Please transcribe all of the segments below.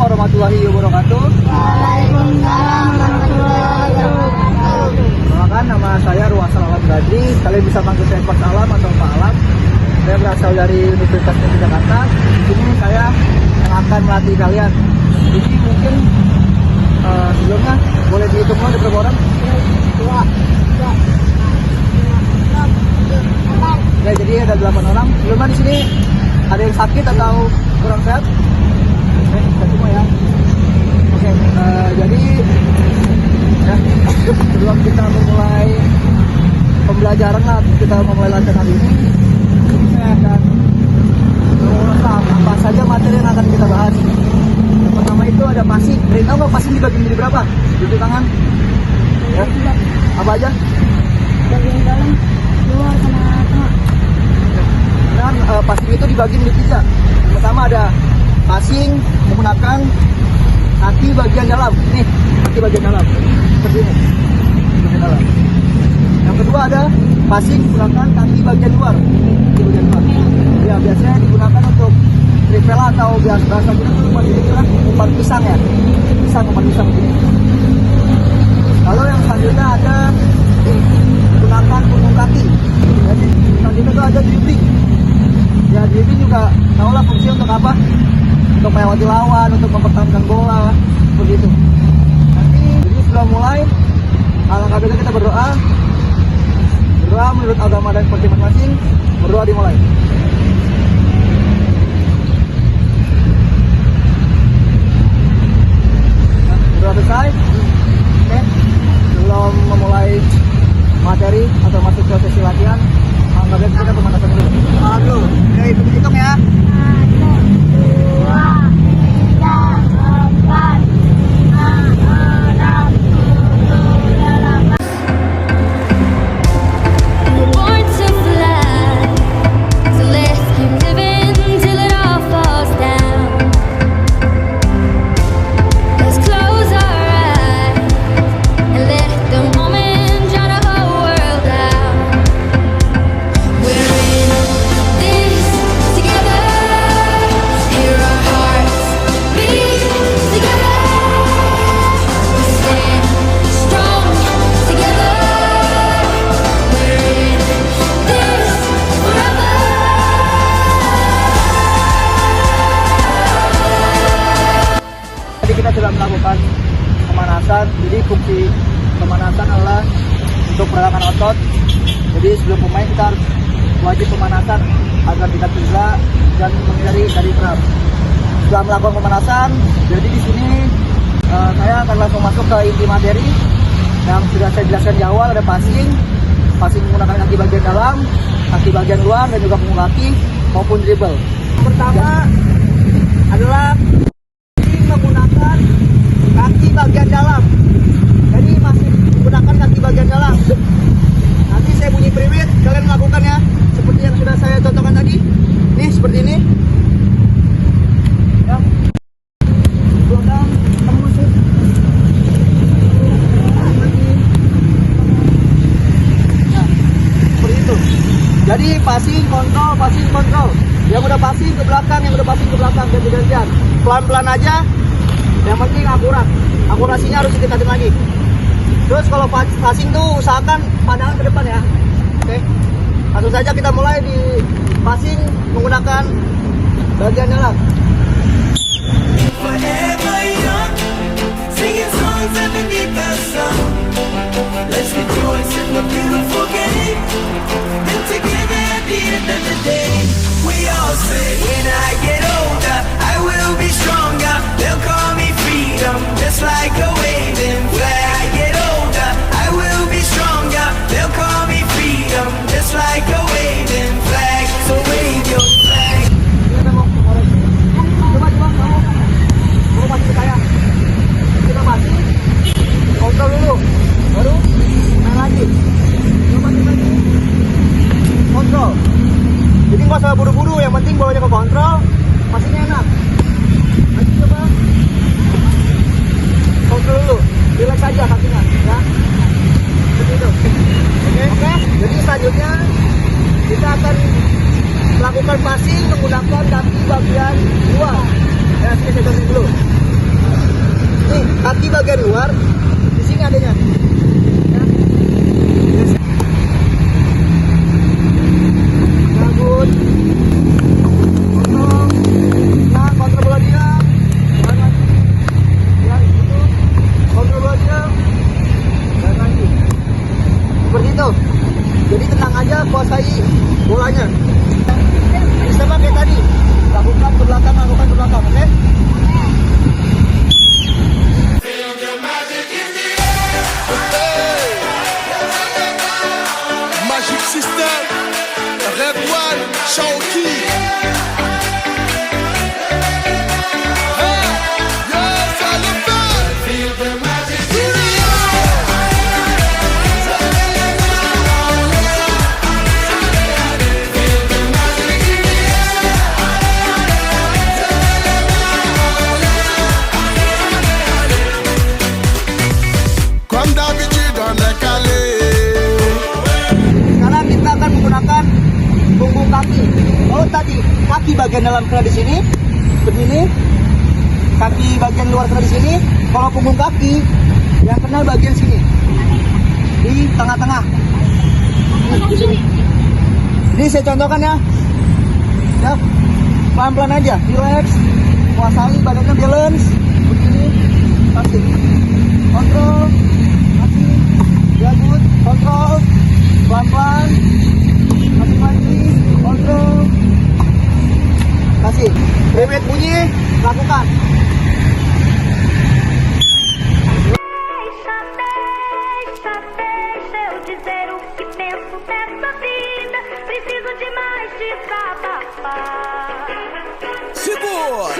warahmatullahi wabarakatuh. Waalaikumsalam warahmatullahi wabarakatuh. Perkenalkan, nama saya Ruasal Alam Gadri. Kalian bisa panggil saya Coach Alam atau Pak Alam. Saya berasal dari Universitas Negeri Jakarta. Di sini saya yang akan melatih kalian. Jadi mungkin sebelumnya boleh dihitung ada berapa orang? Dua. Ya, jadi ada 8 orang. Sebelumnya di sini ada yang sakit atau kurang sehat? Oke, kita semua ya. Oke, jadi ya, sebelum kita memulai pembelajaran lah, kita memulai latihan hari ini, saya akan mengulas apa saja materi yang akan kita bahas. Yang pertama itu ada passing. Tahu nggak passing dibagi menjadi berapa? Jujur tangan. Ya. Apa aja? Bagian dalam, luar sama tengah. Dan passing itu dibagi menjadi 3. Yang pertama ada passing menggunakan kaki bagian dalam. Nih, kaki bagian dalam. Seperti ini. Bagian dalam. Yang kedua ada passing menggunakan kaki bagian luar. Kaki bagian luar. Ya, biasanya digunakan untuk triple atau bahasa kita itu umpan pisang ya. Umpan pisang begini. Lalu yang selanjutnya ada menggunakan punggung kaki. Jadi selanjutnya itu ada dribbling. Ya, dribbling juga tahu lah fungsi untuk apa? Untuk melewati lawan, untuk mempertahankan bola, begitu. Nanti jadi sebelum mulai, alangkah baiknya kita berdoa. Berdoa menurut agama dan seperti masing-masing. Berdoa dimulai. Nah, berdoa selesai. Oke. Sebelum memulai materi atau masuk ke sesi latihan, alangkah baiknya kita pemanasan dulu. Dulu. Oke, hitung ya. 2. Kita sudah melakukan pemanasan. Jadi fungsi pemanasan adalah untuk pergerakan otot. Jadi sebelum pemain kita harus wajib pemanasan agar tidak cedera dan menghindari dari kram. Setelah melakukan pemanasan, jadi di sini saya akan langsung masuk ke inti materi yang sudah saya jelaskan di awal. Ada passing menggunakan kaki bagian dalam, kaki bagian luar, dan juga punggung kaki maupun dribble. Pertama adalah menggunakan kaki bagian dalam. Jadi masih menggunakan kaki bagian dalam. Nanti saya bunyi priwit, kalian melakukannya seperti yang sudah saya contohkan tadi. Nih, seperti ini. Ya. Belakang tembus. Nah, seperti itu. Jadi passing kontrol. Yang udah passing ke belakang, ganti-gantian. Pelan-pelan aja. Yang penting akurat. Akurasinya harus ditingkatin lagi. Terus kalau passing tuh usahakan pandangan ke depan ya. Oke. Langsung saja kita mulai di passing menggunakan bagian dalam. Forever young, singing songs underneath the sun. Let's rejoice in the beautiful game. And together at the end of the day, we all say, when I get older, I will be stronger. They'll call me freedom, just like a waving flag. I get older, I will be stronger. They'll call me freedom, just like a waving flag. So wave your flag. Coba kamu masih saya. Kita masih kontrol dulu, baru main lagi. Coba lagi kontrol. Jadi nggak usah buru-buru, yang penting bawanya ke kontrol, pastinya enak. Lagi coba kontrol dulu, relax aja kakinya, ya. Seperti itu. Oke. Jadi selanjutnya kita akan melakukan passing menggunakan kaki bagian luar. Ya, sini saya contohin dulu. bagian luar, di sini adanya. Ya. Bagus. Kontrol. Nah, kontrol bola dia. Jalan lagi. Ya, itu. Kontrol bola dia. Jalan lagi. Seperti itu. Jadi tenang aja, kuasai bolanya. Sama kayak tadi. Lakukan ke belakang, oke? Magic System, Red One, Shawky. Hey, yes, I love that. Feel the magic. Comme d'habitude, on est calé. Sekarang kita akan menggunakan punggung kaki. Oh tadi kaki bagian dalam kena di sini, begini. Kaki bagian luar kena di sini. Kalau punggung kaki yang kena bagian sini, di tengah-tengah. Di sini. Ini saya contohkan ya. Ya, pelan-pelan aja, relax, kuasai badannya balance, begini, kasih, kontrol, kasih, bagus, kontrol, pelan-pelan, kasih lagi, kontrol, kasih, remet bunyi, lakukan. Deixa eu dizer o que penso dessa vida. Preciso de mais desabafar. Segura.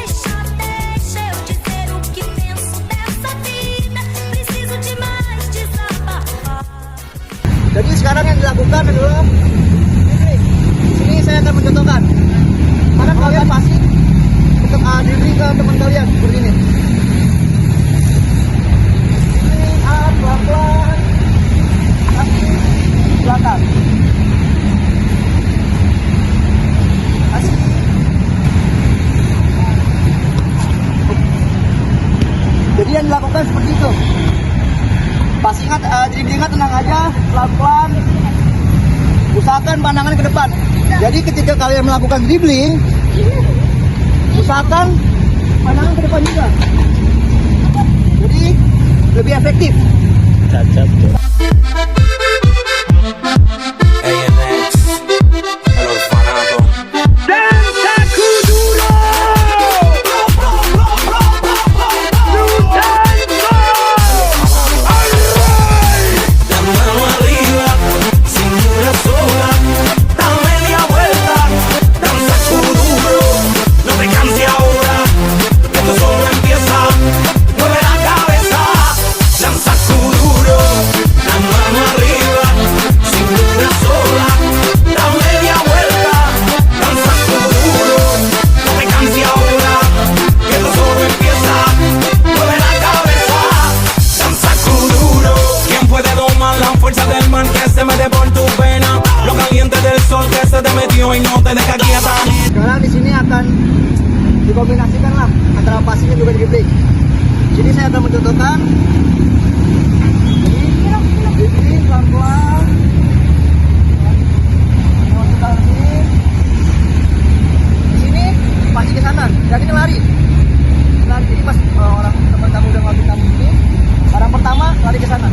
Deixa eu dizer o que penso dessa vida. Preciso de mais desabafar. Jadi sekarang yang dilakukan adalah ini. Di sini saya akan mencontohkan. Karena kalian pasti untuk diri ke teman kalian seperti ini. Ini pelan-pelan, kaki belakang. Kasih. Jadi yang dilakukan seperti itu. Pas ingat, jadi ingat tenang aja, pelan-pelan, usahakan pandangan ke depan. Jadi ketika kalian melakukan dribbling, usahakan pandangan ke depan juga. Jadi lebih efektif. ANX, el orfanato. La mano arriba, cintura sola, da media vuelta, danza kuduro, no te canses ahora, que esto solo empieza, mueve la cabeza, danza kuduro, la mano arriba, cintura sola, da media vuelta, danza kuduro, no te canses ahora, que esto solo empieza, mueve la cabeza, danza kuduro. ¿Quién puede domar la fuerza del mar que se mete por tu pena? Lo caliente del sol que se te metió y no te deja quieta. Sekarang di sini akan dikombinasikan lah antara passing dan juga dribbling. Jadi saya akan mencontohkan. Ini pelan-pelan. Di sini passing ke kanan, dan ini lari. Lari. Jadi pas orang teman kamu udah ngelakuin kamu ini, orang pertama lari ke sana.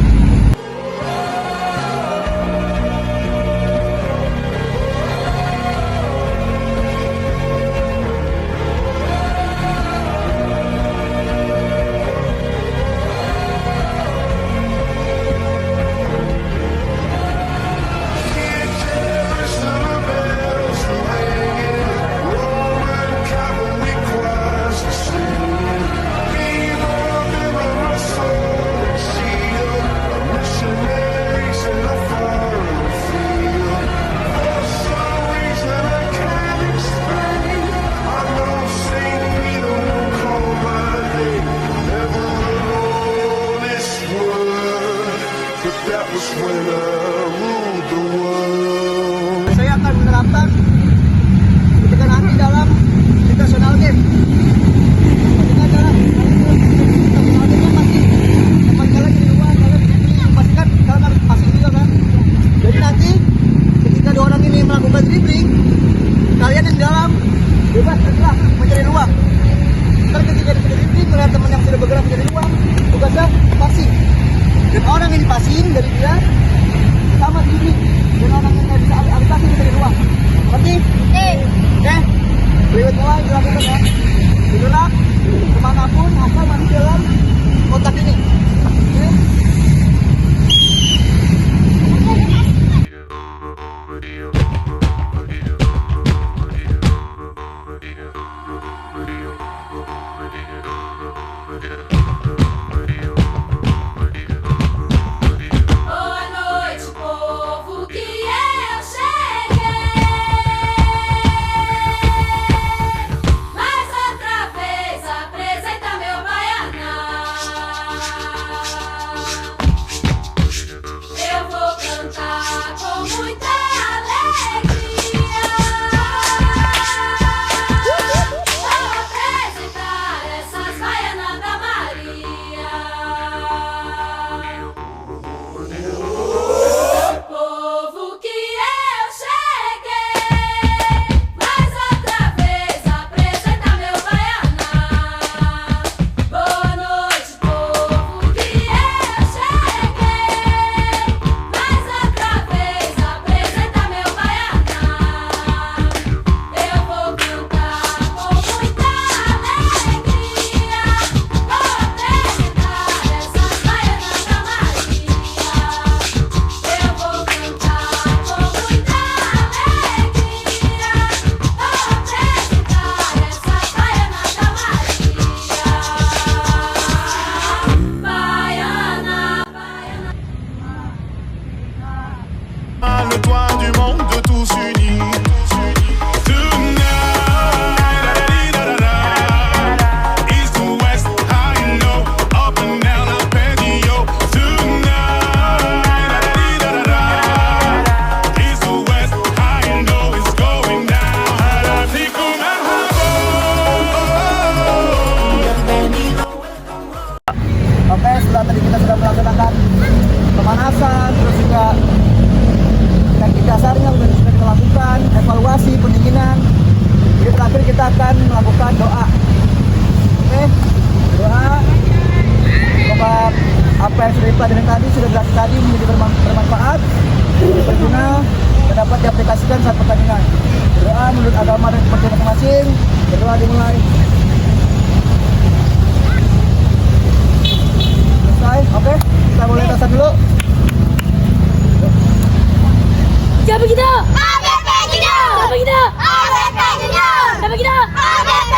lakukan ya. Bergerak kemanapun asal masih dalam kotak ini. Oke. Boa noite, povo, que eu cheguei. Mais outra vez apresenta meu baianá. Eu vou cantar com muita alegria. Vou apresentar essas baianas da Maria. Povo que eu cheguei, mais outra vez apresenta meu baianá. Boa noite, povo que eu cheguei, mais outra vez apresenta meu baianá. Eu vou cantar com muita alegria, vou apresentar essas baianas da Maria. Eu vou cantar com muita alegria, vou apresentar essas baianas da Maria. Baiana, baiana. Le toit du monde de tous unis. Tonight, east to west, high and low, up and down Arpeggio. Tonight, east to west, high and low, it's going down. Haratico Mahabo. Oke, setelah tadi kita sudah melaksanakan pemanasan, terus juga teknik dasarnya sudah kita lakukan, evaluasi, pendinginan. Jadi terakhir kita akan melakukan doa. Oke, doa. Semoga apa yang sudah dipelajari tadi, sudah jelas tadi menjadi bermanfaat, berguna, dan dapat diaplikasikan saat pertandingan. Doa menurut agama dan kepercayaan masing-masing. Berdoa dimulai. Selesai, oke, kita boleh tasan dulu. Siapa kita? ABP Junior! Siapa kita? ABP Junior! Siapa kita? ABP